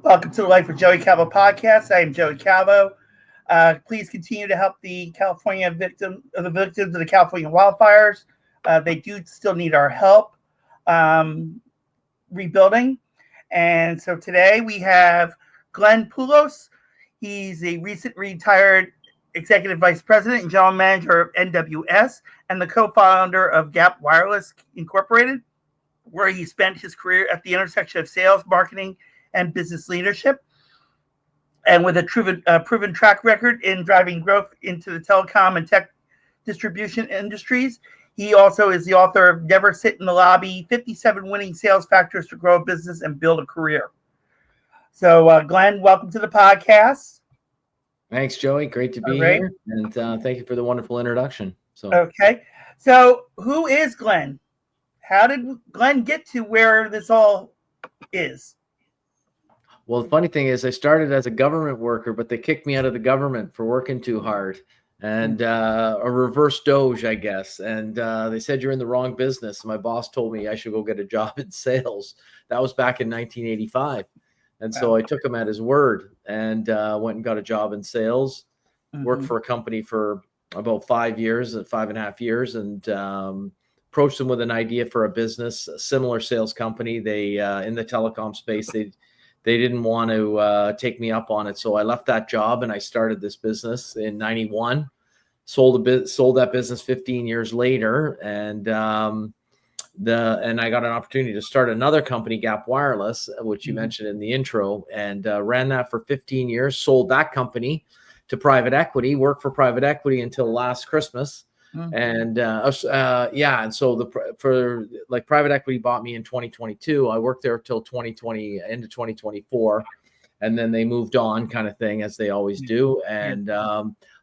Welcome to the Life with Joey Calvo Podcast. I am Joey Calvo. Please continue to help the victims of the California wildfires. They do still need our help rebuilding. And so today we have Glenn Poulos. He's a recent retired executive vice president and general manager of NWS and the co-founder of Gap Wireless Incorporated, where he spent his career at the intersection of sales, marketing, and business leadership, and with a proven track record in driving growth into the telecom and tech distribution industries. He also is the author of Never Sit in the Lobby, 57 Winning Sales Factors to Grow a Business and Build a Career. So, Glenn, welcome to the podcast. Thanks, Joey. Great to be here. And thank you for the wonderful introduction. Okay. So who is Glenn? How did Glenn get to where this all is? Well, the funny thing is I started as a government worker, but they kicked me out of the government for working too hard, and a reverse Doge, I guess. And they said, you're in the wrong business. My boss told me I should go get a job in sales. That was back in 1985. And so I took him at his word and went and got a job in sales, worked for a company for about 5 years, 5.5 years, and approached them with an idea for a business, a similar sales company. They in the telecom space, they didn't want to take me up on it. So I left that job and I started this business in 91, sold that business 15 years later. And I got an opportunity to start another company, Gap Wireless, which you mentioned in the intro, and ran that for 15 years, sold that company to private equity, worked for private equity until last Christmas. And and so private equity bought me in 2022. I worked there till 2020 into 2024, and then they moved on, kind of thing, as they always do. And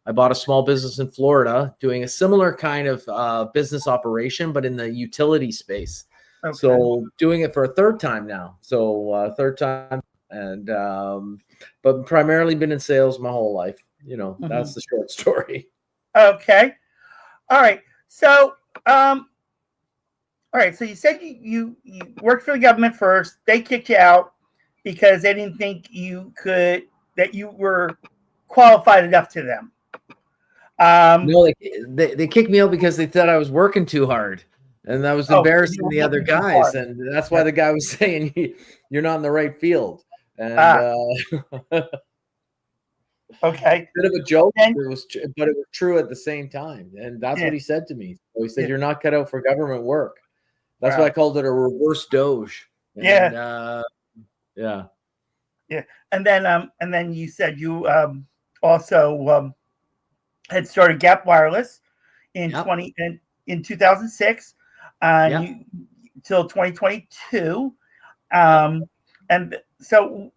I bought a small business in Florida doing a similar kind of business operation, but in the utility space. Okay. So doing it for a third time now. And but primarily been in sales my whole life. That's the short story. Okay. All right. So, So you said you worked for the government first. They kicked you out because they didn't think that you were qualified enough to them. No, they kicked me out because they thought I was working too hard, and that was embarrassing the other guys. And that's why the guy was saying, you're not in the right field. And okay. Bit of a joke, but it was true at the same time. And that's what he said to me. So he said, you're not cut out for government work. That's why I called it a reverse Doge. And, yeah. And then you said you also had started Gap Wireless in 2006 till 2022. And so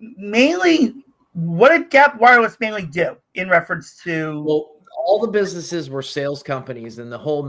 mainly, what did Gap Wireless mainly do in reference to? Well, all the businesses were sales companies, and the whole,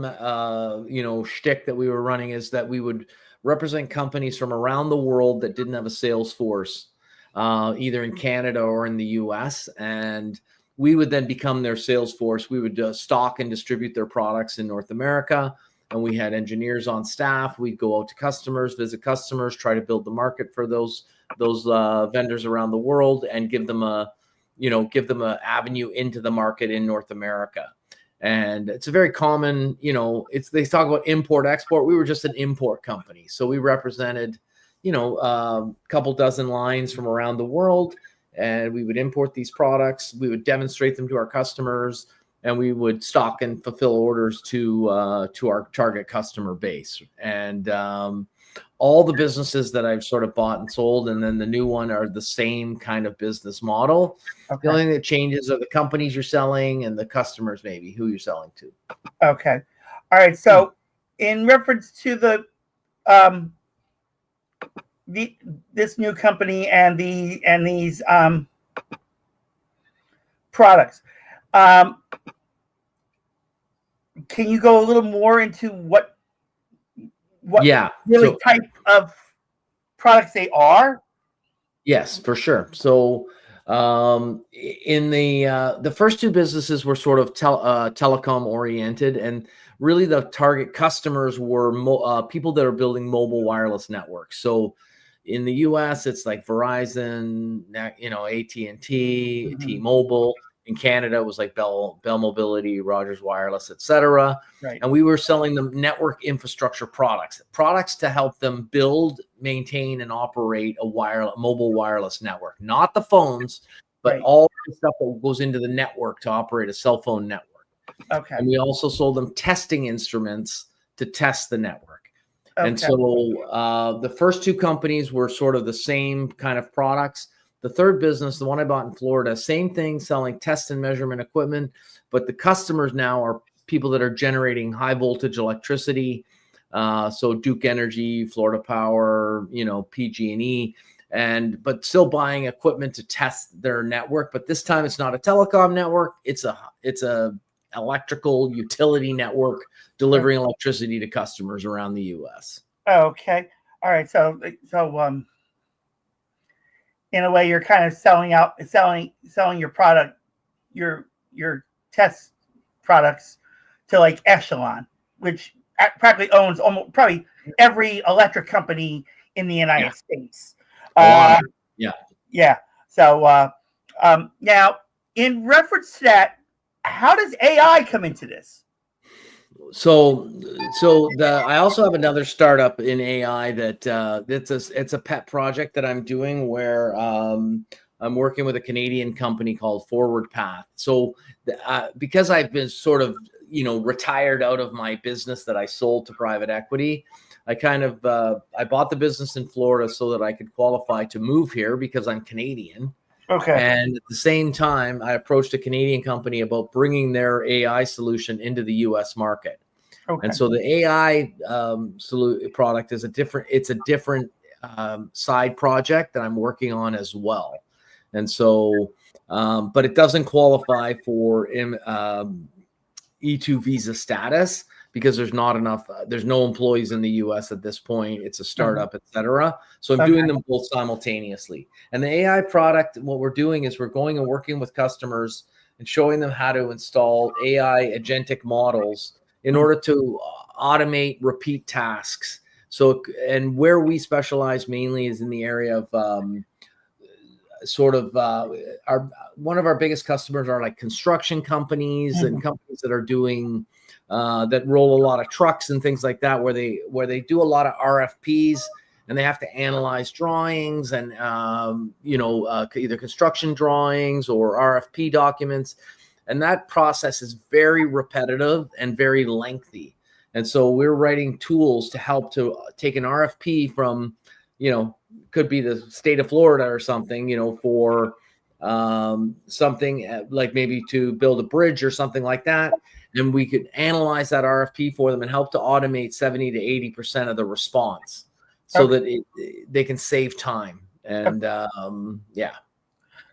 shtick that we were running is that we would represent companies from around the world that didn't have a sales force, either in Canada or in the US. And we would then become their sales force. We would stock and distribute their products in North America. And we had engineers on staff. We'd go out to customers, visit customers, try to build the market for those vendors around the world, and give them a avenue into the market in North America. And it's a very common, they talk about import export. We were just an import company. So we represented, a couple dozen lines from around the world, and we would import these products. We would demonstrate them to our customers, and we would stock and fulfill orders to our target customer base. And all the businesses that I've sort of bought and sold, and then the new one, are the same kind of business model. Okay. The only thing that changes are the companies you're selling and the customers, maybe who you're selling to. Okay. All right. So in reference to this new company and these products, can you go a little more into what type of products they are? Yes, for sure. So in the first two businesses were sort of telecom oriented, and really the target customers were people that are building mobile wireless networks. So in the US, it's like Verizon, AT&T, T-Mobile. In Canada, it was like Bell Mobility, Rogers Wireless, etc. Right. And we were selling them network infrastructure products to help them build, maintain, and operate a mobile wireless network. Not the phones, but all the stuff that goes into the network to operate a cell phone network. Okay. And we also sold them testing instruments to test the network. Okay. And so the first two companies were sort of the same kind of products. The third business, the one I bought in Florida, same thing, selling test and measurement equipment, but the customers now are people that are generating high voltage electricity. So Duke Energy, Florida Power, PG&E, but still buying equipment to test their network. But this time it's not a telecom network. It's a electrical utility network delivering electricity to customers around the U.S. Okay. All right. So in a way, you're kind of selling your product, your test products to like Echelon, which practically owns probably every electric company in the United States. Yeah. Yeah. So now, in reference to that, how does AI come into this? So I also have another startup in AI that it's a pet project that I'm doing where I'm working with a Canadian company called Forward Path. So because I've been sort of retired out of my business that I sold to private equity, I bought the business in Florida so that I could qualify to move here because I'm Canadian. Okay. And at the same time, I approached a Canadian company about bringing their AI solution into the U.S. market. Okay. And so the AI product is a different side project that I'm working on as well. And so, but it doesn't qualify for E2 visa status because there's no employees in the US at this point. It's a startup, etc. So I'm doing them both simultaneously. And the AI product, what we're doing is we're going and working with customers and showing them how to install AI agentic models in order to automate repeat tasks. So, and where we specialize mainly is in the area of one of our biggest customers are like construction companies and companies that are doing that roll a lot of trucks and things like that, where they do a lot of RFPs and they have to analyze drawings and either construction drawings or RFP documents, and that process is very repetitive and very lengthy. And so we're writing tools to help to take an RFP from, could be the state of Florida or something, for something like maybe to build a bridge or something like that. And we could analyze that RFP for them and help to automate 70 to 80% of the response so that they can save time. And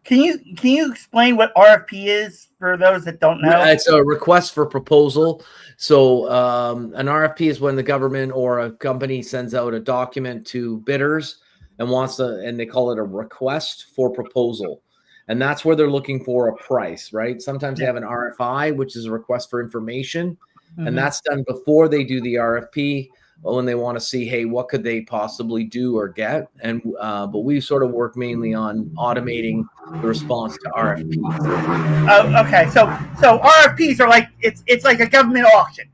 Can you explain what RFP is for those that don't know? It's a request for proposal. So an RFP is when the government or a company sends out a document to bidders and they call it a request for proposal. And that's where they're looking for a price, right? Sometimes they have an RFI, which is a request for information. And that's done before they do the RFP when they want to see, hey, what could they possibly do or get? And but we sort of work mainly on automating the response to RFPs. Okay, so RFPs are like it's like a government auction.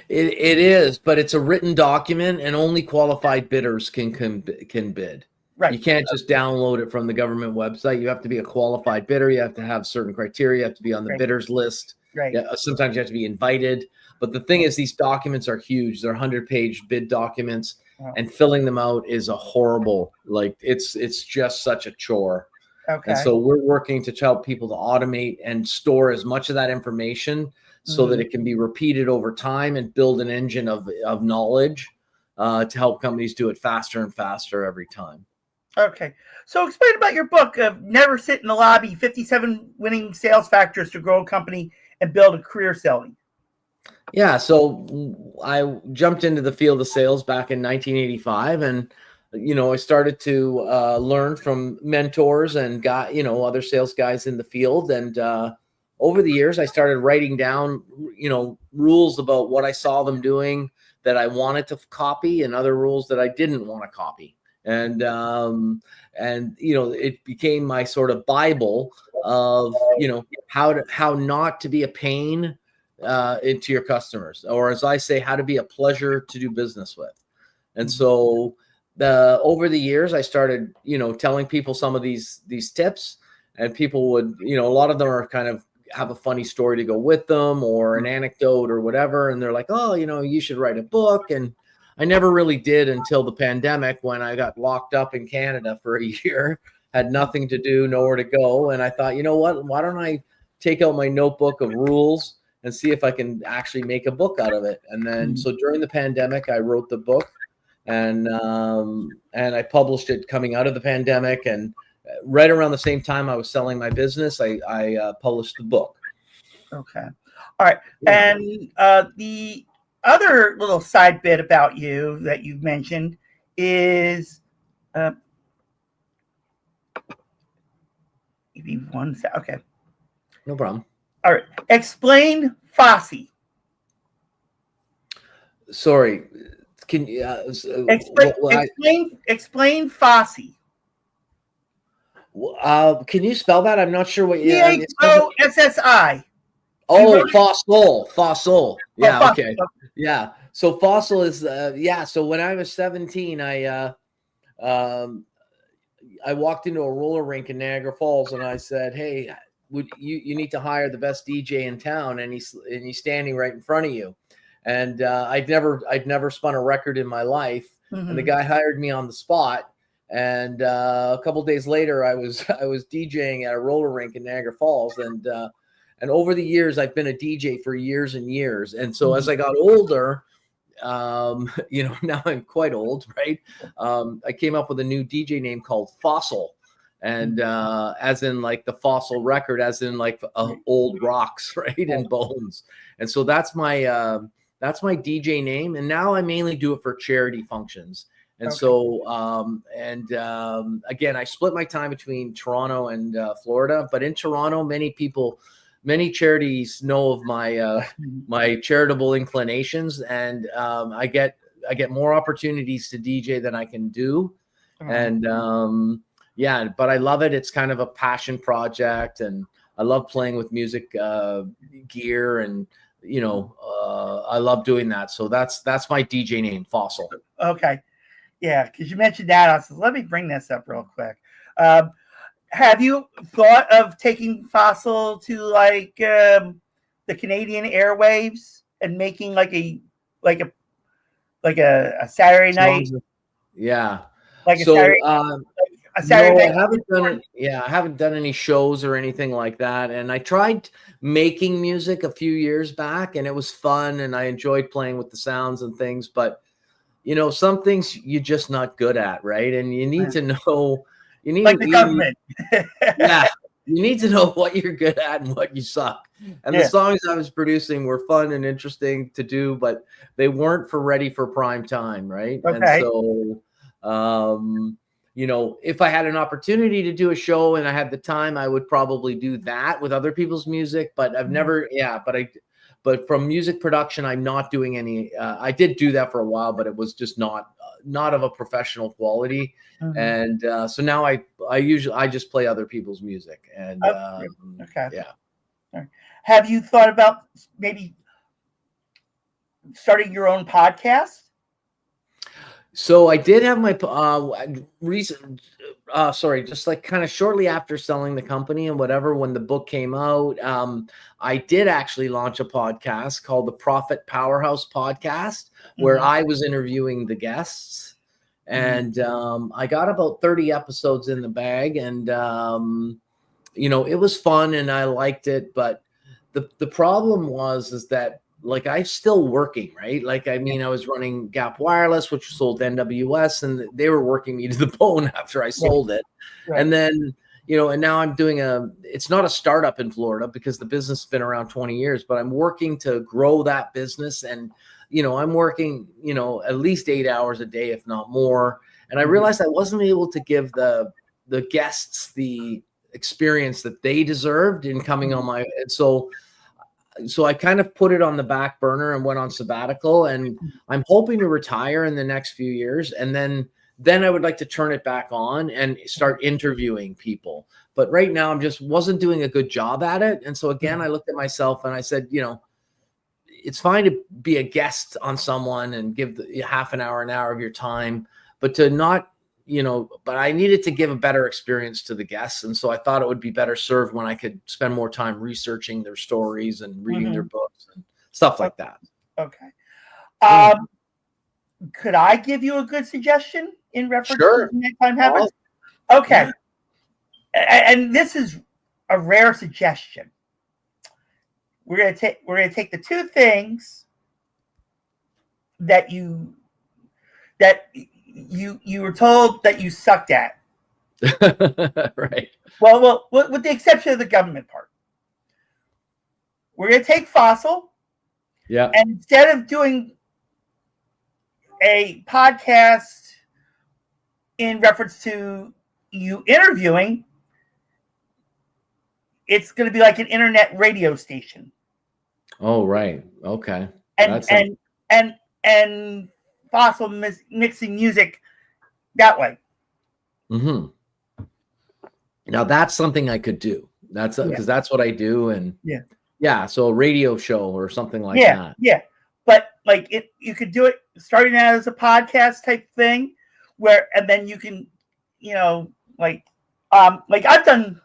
It is, but it's a written document, and only qualified bidders can bid. Right. You can't just download it from the government website. You have to be a qualified bidder. You have to have certain criteria. You have to be on the bidders list. Right. Yeah, sometimes you have to be invited. But the thing is, these documents are huge. They're 100-page bid documents, and filling them out is a horrible, it's just such a chore. Okay. And so we're working to help people to automate and store as much of that information so that it can be repeated over time and build an engine of knowledge to help companies do it faster and faster every time. Okay. So explain about your book of Never Sit in the Lobby, 57 Winning Sales Factors to Grow a Company and Build a Career Selling. Yeah. So I jumped into the field of sales back in 1985 and, I started to learn from mentors and got, other sales guys in the field. And over the years, I started writing down, rules about what I saw them doing that I wanted to copy and other rules that I didn't want to copy. and it became my sort of Bible of how not to be a pain into your customers, or as I say, how to be a pleasure to do business with. And so over the years, I started telling people some of these tips, and people would a lot of them are kind of have a funny story to go with them, or an anecdote or whatever, and they're like, oh, you should write a book. And I never really did until the pandemic, when I got locked up in Canada for a year, had nothing to do, nowhere to go. And I thought, you know what, why don't I take out my notebook of rules and see if I can actually make a book out of it. And then, so during the pandemic, I wrote the book, and I published it coming out of the pandemic. And right around the same time I was selling my business, I published the book. Okay. All right. Yeah. And the other little side bit about you that you've mentioned is maybe one second. Okay. No problem. All right. Explain Fosse. Sorry. Can you explain Fosse? Can you spell that? I'm not sure what you. Fossi. Oh, fossil. Yeah. Okay. Yeah. So fossil is So when I was 17, I walked into a roller rink in Niagara Falls, and I said, "Hey, would you need to hire the best DJ in town?" And he's standing right in front of you. And I'd never spun a record in my life, and the guy hired me on the spot. And a couple of days later, I was DJing at a roller rink in Niagara Falls, and over the years, I've been a DJ for years and years. And so as I got older, now I'm quite old, right? I came up with a new DJ name called Fossil, and as in like the fossil record, as in like old rocks, right, and bones. And so that's my DJ name, and now I mainly do it for charity functions. And so, again, I split my time between Toronto and Florida. But in Toronto, many charities know of my my charitable inclinations, and I get more opportunities to DJ than I can do. And but I love it. It's kind of a passion project, and I love playing with music gear, and I love doing that. So that's my DJ name, Fossil. Okay. Yeah, because you mentioned that. I said, let me bring this up real quick. Have you thought of taking Fossil to like the Canadian airwaves and making like a Saturday night? Yeah. Like a Saturday night. I haven't done it. Yeah, I haven't done any shows or anything like that. And I tried making music a few years back, and it was fun, and I enjoyed playing with the sounds and things, but some things you're just not good at, right? And you need to know. You need like the government. You need to know what you're good at and what you suck. And the songs I was producing were fun and interesting to do, but they weren't ready for prime time, right? Okay. And so, if I had an opportunity to do a show and I had the time, I would probably do that with other people's music. But I've never, But from music production, I'm not doing any. I did do that for a while, but it was just not of a professional quality. And so now I just play other people's music. And Have you thought about maybe starting your own podcast? So I did have my just like kind of shortly after selling the company and whatever, when the book came out, I did actually launch a podcast called the Profit Powerhouse Podcast, where I was interviewing the guests, and I got about 30 episodes in the bag, and it was fun and I liked it, but the problem is that, like, I'm still working, right? Like, I mean, I was running Gap Wireless, which sold NWS, and they were working me to the bone after I sold it. Right. And then, and now I'm doing it's not a startup in Florida because the business has been around 20 years, but I'm working to grow that business. And, I'm working, at least 8 hours a day, if not more. And I realized I wasn't able to give the guests the experience that they deserved in coming on my, and so I kind of put it on the back burner and went on sabbatical, and I'm hoping to retire in the next few years and then then I would like to turn it back on and start interviewing people. But right now I'm just wasn't doing a good job at it. And so again, I looked at myself and I said, it's fine to be a guest on someone and give half an hour of your time, but to not, but I needed to give a better experience to the guests. And so I thought it would be better served when I could spend more time researching their stories and reading their books and stuff like that. Okay. Could I give you a good suggestion in reference to nighttime habits? Okay. And this is a rare suggestion. We're gonna take the two things that you were told that you sucked at. Right. Well, with the exception of the government part. We're gonna take fossil. Yeah. And instead of doing a podcast in reference to you interviewing, it's going to be like an internet radio station. Oh, right. Okay. And fossil mixing music that way. Mm-hmm. Now that's something I could do. That's because that's what I do. And so a radio show or something like that. Yeah. But like you could do it starting out as a podcast type thing and then you can, like I've done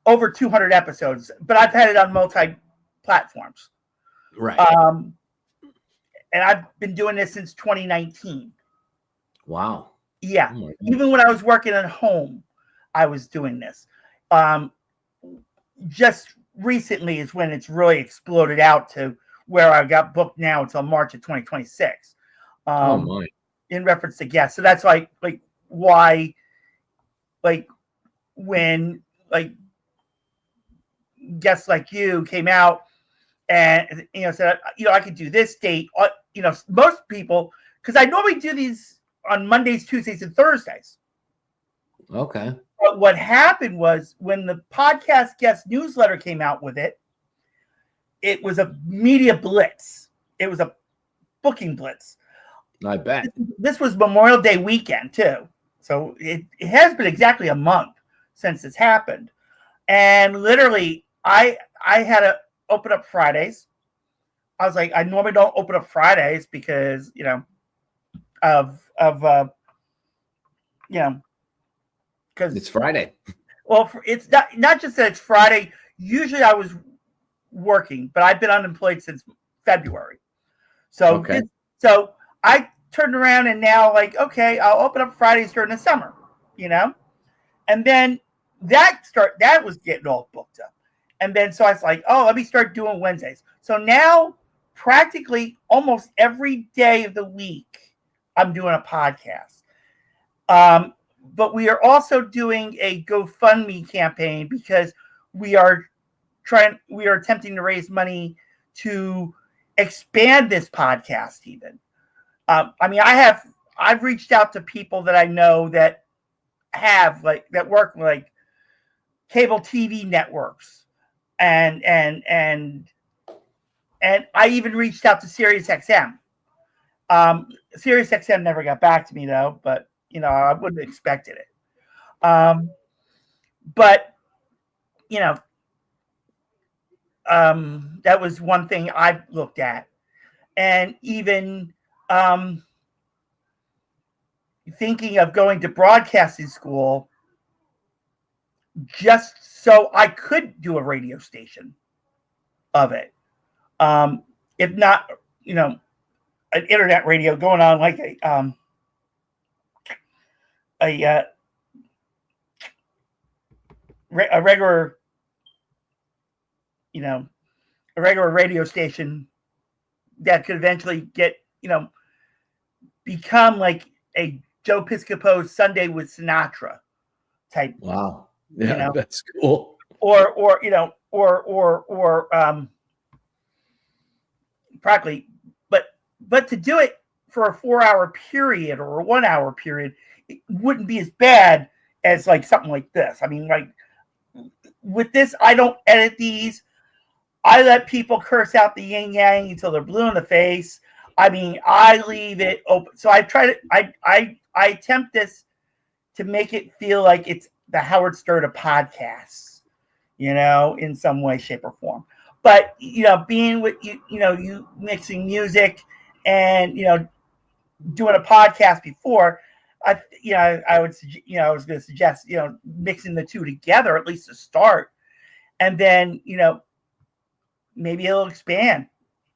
over 200 episodes, but I've had it on multi platforms. Right. And I've been doing this since 2019. Wow. Yeah. Oh, even when I was working at home, I was doing this. Just recently is when it's really exploded out to where I got booked now until March of 2026. In reference to guests. So that's why when guests like you came out and said, I could do this date. Most people, because I normally do these on Mondays, Tuesdays, and Thursdays. Okay. But what happened was when the podcast guest newsletter came out with it, it was a media blitz. It was a booking blitz. I bet. This was Memorial Day weekend too. So it has been exactly a month since it's happened. And literally I had to open up Fridays. I was like, I normally don't open up Fridays because, because it's Friday. Well, it's not just that it's Friday. Usually I was working, but I've been unemployed since February. So, so I turned around and now okay, I'll open up Fridays during the summer, and then that was getting all booked up. And then, so I was like, oh, let me start doing Wednesdays. So now practically almost every day of the week, I'm doing a podcast. But we are also doing a GoFundMe campaign because we are attempting to raise money to expand this podcast even. I've reached out to people that I know that have that work cable TV networks. And I even reached out to SiriusXM. SiriusXM never got back to me though, but I wouldn't have expected it. But that was one thing I looked at, and even thinking of going to broadcasting school just so I could do a radio station of it. If not, an internet radio going on like a regular, a regular radio station that could eventually get, become like a Joe Piscopo's Sunday with Sinatra type. Wow. Yeah, that's cool. Or practically, but to do it for a 4-hour period or a 1-hour period, it wouldn't be as bad as something like this. I mean, with this, I don't edit these. I let people curse out the yin yang until they're blue in the face. I mean, I leave it open. So I try to, I attempt this to make it feel like it's the Howard Stern of podcasts, in some way, shape, or form. But, being with you mixing music and, doing a podcast before, I would, I was going to suggest, mixing the two together, at least to start. And then, maybe it'll expand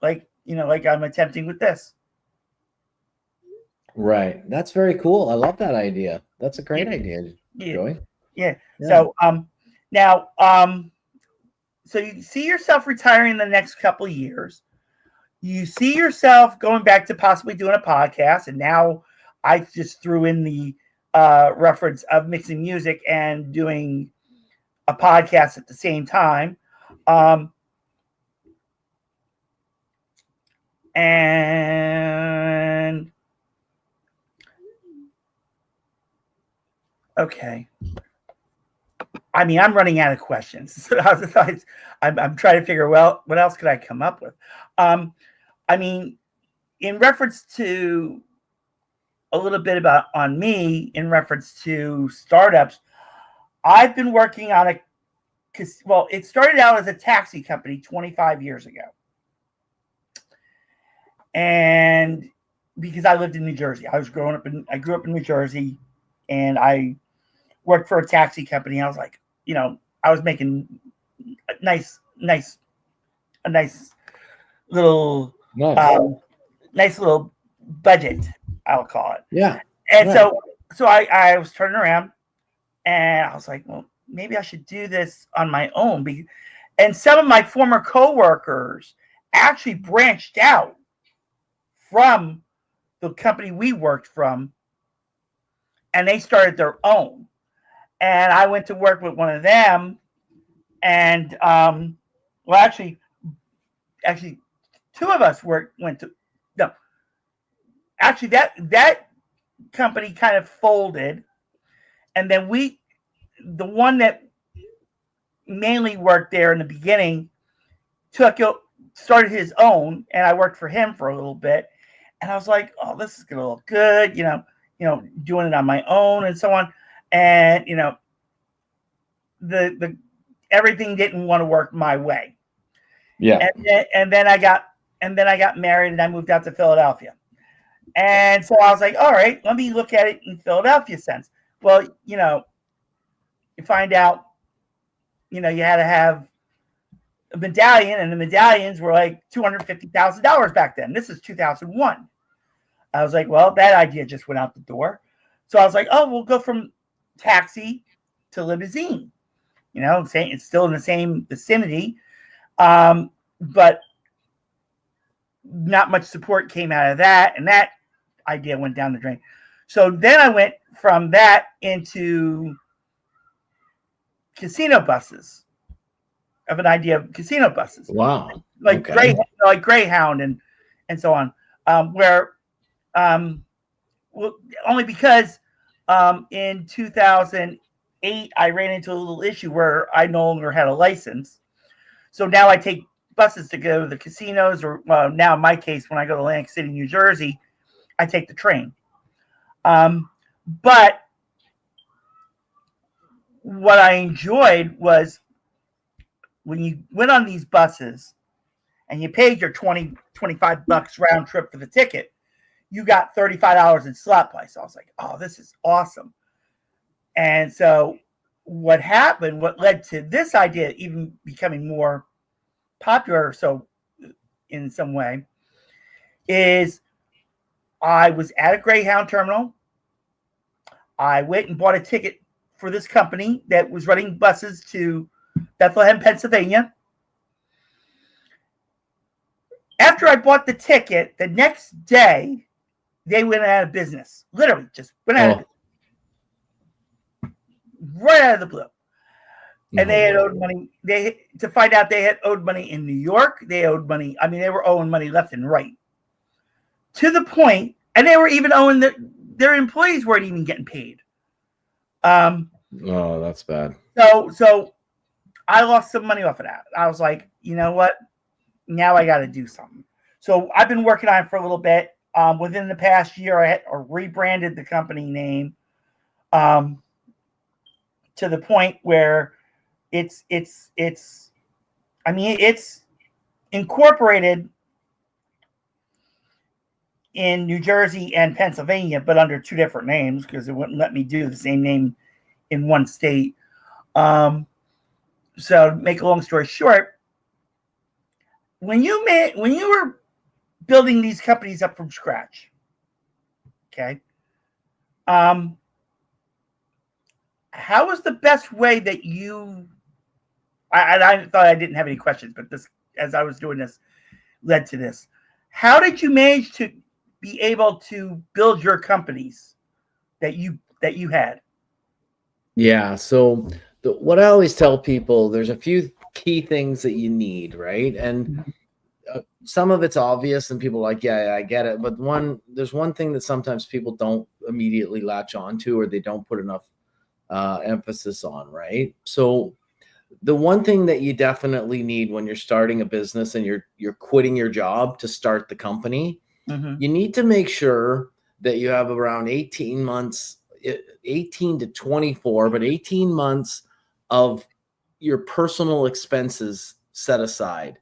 like I'm attempting with this. Right. That's very cool. I love that idea. That's a great idea, Joey. Yeah. So, now, so you see yourself retiring in the next couple of years. You see yourself going back to possibly doing a podcast. And now I just threw in the reference of mixing music and doing a podcast at the same time. And okay. I mean, I'm running out of questions. So I'm trying to figure, well, what else could I come up with? I mean, in reference to a little bit on me, in reference to startups, I've been working on it started out as a taxi company 25 years ago. And because I lived in New Jersey, I grew up in New Jersey, and I worked for a taxi company. I was like, I was making a nice little budget, I'll call it. Yeah. And so I was turning around, and I was like, well, maybe I should do this on my own. And some of my former coworkers actually branched out from the company we worked from, and they started their own. And I went to work with one of them, and actually, two of us actually that company kind of folded, and then the one that mainly worked there in the beginning started his own, and I worked for him for a little bit, and I was like, oh, this is gonna look good, doing it on my own and so on. And the everything didn't want to work my way. Yeah. And then I got married, and I moved out to Philadelphia. And so I was like, all right, let me look at it in Philadelphia sense. Well, you find out, you had to have a medallion, and the medallions were like $250,000 back then. This is 2001. I was like, well, that idea just went out the door. So I was like, oh, we'll go from taxi to limousine. It's still in the same vicinity, but not much support came out of that, and that idea went down the drain. So then I went from that into casino buses. Of an idea of casino buses. Wow. Like Greyhound and so on. Only because in 2008 I ran into a little issue where I no longer had a license. So now I take buses to go to the casinos, or now in my case, when I go to Atlantic City, New Jersey, I take the train. But what I enjoyed was when you went on these buses and you paid your $25 round trip for the ticket, you got $35 in slot play. So I was like, oh, this is awesome. And so what led to this idea even becoming more popular, so in some way, is I was at a Greyhound terminal. I went and bought a ticket for this company that was running buses to Bethlehem, Pennsylvania. After I bought the ticket, the next day, they went out of business. Literally, just went out of business. Right out of the blue. And they had owed money. To find out they had owed money in New York. They owed money. I mean, they were owing money left and right. To the point, and they were even owing their employees weren't even getting paid. Oh, that's bad. So I lost some money off of that. I was like, you know what? Now I got to do something. So I've been working on it for a little bit. Within the past year, I had rebranded the company name to the point where it's incorporated in New Jersey and Pennsylvania, but under two different names because it wouldn't let me do the same name in one state. So to make a long story short, when you were building these companies up from scratch, okay, how was the best way that you? I thought I didn't have any questions, but this, as I was doing this, led to this. How did you manage to be able to build your companies that you had? Yeah. So what I always tell people, there's a few key things that you need, right? And some of it's obvious and people are like, yeah, I get it. But there's one thing that sometimes people don't immediately latch onto, or they don't put enough emphasis on, right? So the one thing that you definitely need when you're starting a business and you're quitting your job to start the company, you need to make sure that you have around 18 months, 18 to 24, but 18 months of your personal expenses set aside.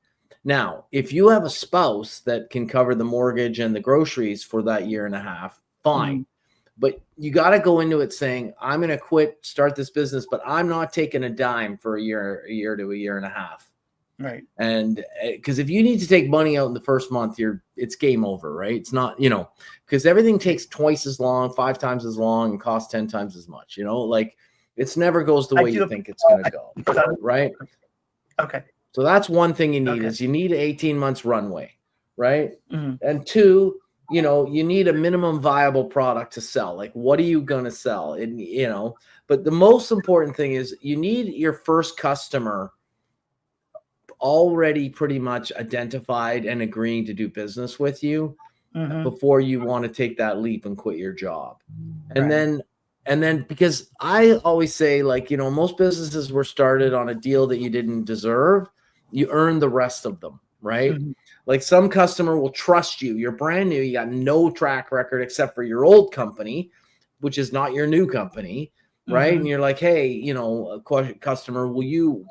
Now, if you have a spouse that can cover the mortgage and the groceries for that year and a half, fine. But you got to go into it saying, I'm going to quit, start this business, but I'm not taking a dime for a year to a year and a half. Right. And because if you need to take money out in the first month, it's game over, right? It's not, because everything takes twice as long, 5 times as long, and costs 10 times as much, like it never goes the way you think it's going to go. Right. Okay. So that's one thing you need is you need 18 months runway. Right. And 2, you need a minimum viable product to sell. Like, what are you going to sell? And, but the most important thing is you need your first customer already pretty much identified and agreeing to do business with you before you want to take that leap and quit your job. And then because I always say, like, most businesses were started on a deal that you didn't deserve. You earn the rest of them. Right. Like, some customer will trust you. You're brand new. You got no track record except for your old company, which is not your new company. Right. And you're like, hey, customer, will you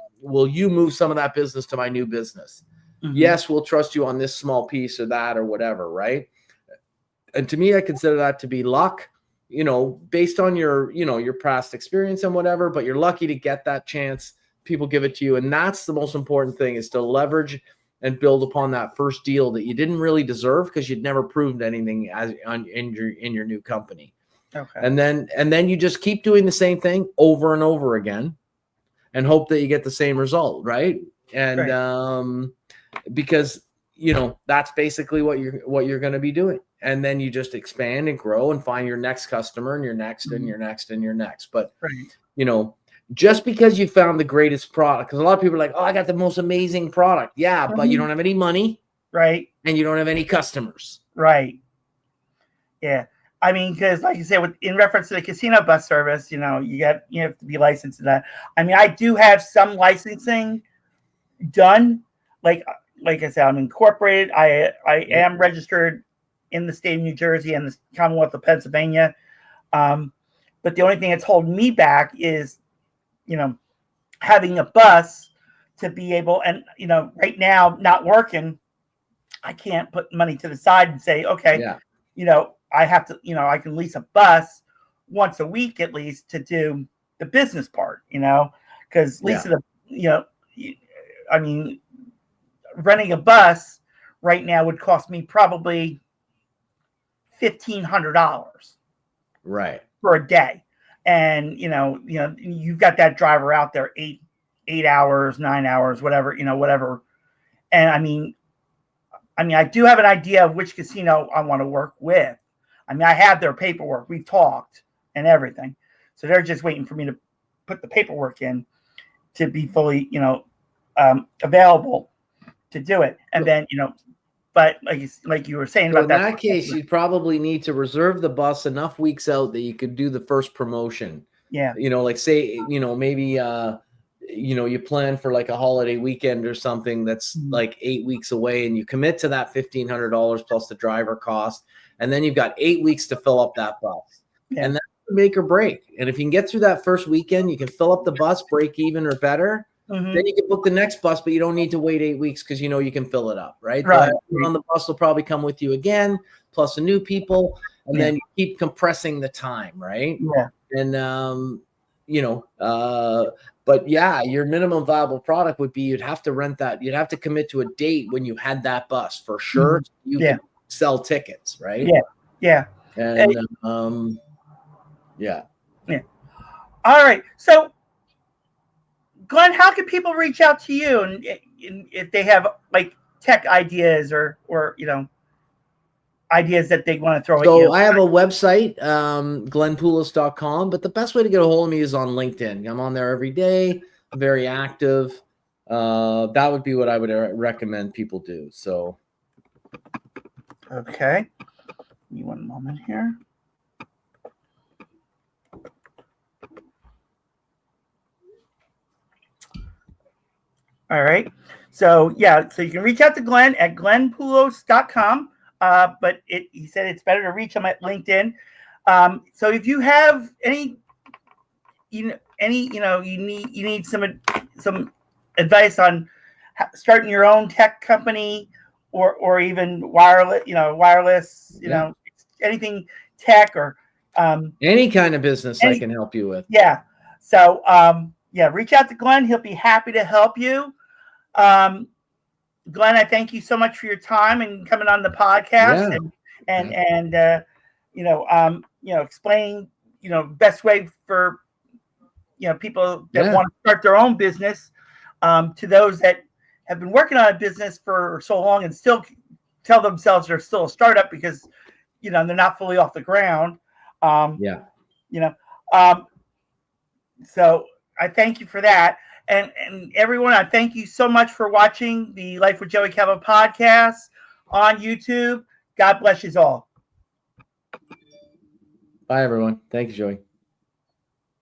move some of that business to my new business? Yes, we'll trust you on this small piece or that or whatever. Right. And to me, I consider that to be luck, based on your past experience and whatever, but you're lucky to get that chance. People give it to you. And that's the most important thing, is to leverage and build upon that first deal that you didn't really deserve because you'd never proved anything in your new company. Okay. And then you just keep doing the same thing over and over again and hope that you get the same result. Right. And because that's basically what you're going to be doing. And then you just expand and grow and find your next customer and your next and your next and your next. But just because you found the greatest product, because a lot of people are like, oh, I got the most amazing product. Yeah, but you don't have any money. Right. And you don't have any customers. Right. Yeah. I mean, because like you said, in reference to the casino bus service, you have to be licensed to that. I mean, I do have some licensing done. Like I said, I'm incorporated. I am registered in the state of New Jersey and the Commonwealth of Pennsylvania. But the only thing that's holding me back is, having a bus to be able, and, right now not working, I can't put money to the side and say, okay, I have to, I can lease a bus once a week at least to do the business part, because leasing I mean, renting a bus right now would cost me probably $1,500 right for a day. And, you've got that driver out there 8 hours, 9 hours, whatever, whatever. And I mean, I do have an idea of which casino I want to work with. I mean, I have their paperwork. We've talked and everything. So they're just waiting for me to put the paperwork in to be fully, available to do it. And then, but like you were saying about that. In that case, you probably need to reserve the bus enough weeks out that you could do the first promotion. Yeah. Like say, maybe you plan for like a holiday weekend or something that's like 8 weeks away, and you commit to that $1,500 plus the driver cost, and then you've got 8 weeks to fill up that bus. Yeah. And that's make or break. And if you can get through that first weekend, you can fill up the bus, break even or better. Then you can book the next bus, but you don't need to wait 8 weeks because you can fill it up, right? Right. On the bus will probably come with you again, plus the new people, and then you keep compressing the time, right? Yeah. And but yeah, your minimum viable product would be you'd have to rent that. You'd have to commit to a date when you had that bus for sure. You can sell tickets, right? Yeah. And Yeah. All right. So, Glenn, how can people reach out to you and if they have like tech ideas or ideas that they want to throw at you? So I have a website, glennpoulos.com, but the best way to get a hold of me is on LinkedIn. I'm on there every day. I'm very active. That would be what I would recommend people do. So. Okay. Give me one moment here. All right. So you can reach out to Glenn at glennpoulos.com. But he said it's better to reach him at LinkedIn. So if you have you need some advice on starting your own tech company or even wireless, anything tech or any kind of business I can help you with. Yeah. So reach out to Glenn. He'll be happy to help you. Glenn, I thank you so much for your time and coming on the podcast and explaining best way for people that want to start their own business, to those that have been working on a business for so long and still tell themselves they're still a startup because they're not fully off the ground. So I thank you for that. And everyone, I thank you so much for watching the Life with Joey Calvo podcast on YouTube. God bless you all. Bye, everyone. Thank you, Joey.